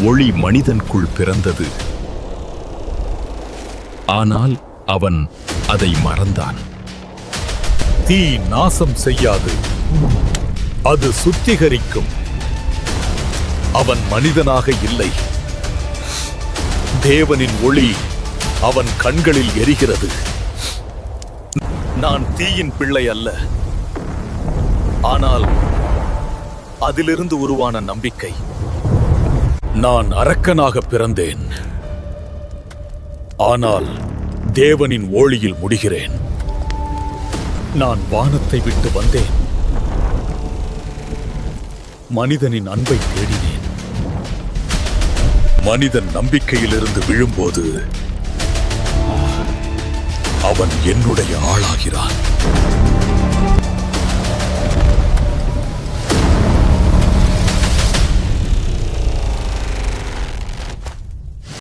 ஒளி மனிதனுக்குள் பிறந்தது. ஆனால் அவன் அதை மறந்தான். தீ நாசம் செய்யாது, அது சுத்திகரிக்கும். அவன் மனிதனாக இல்லை. தேவனின் ஒளி அவன் கண்களில் எரிகிறது. நான் தீயின் பிள்ளை அல்ல, ஆனால் அதிலிருந்து உருவான நம்பிக்கை. நான் அரக்கனாக பிறந்தேன், ஆனால் தேவனின் ஒளியில் முடிகிறேன். நான் வானத்தை விட்டு வந்தேன், மனிதனின் அன்பை தேடினேன். மனிதன் நம்பிக்கையிலிருந்து விழும்போது அவன் என்னுடைய ஆளாகிறான்.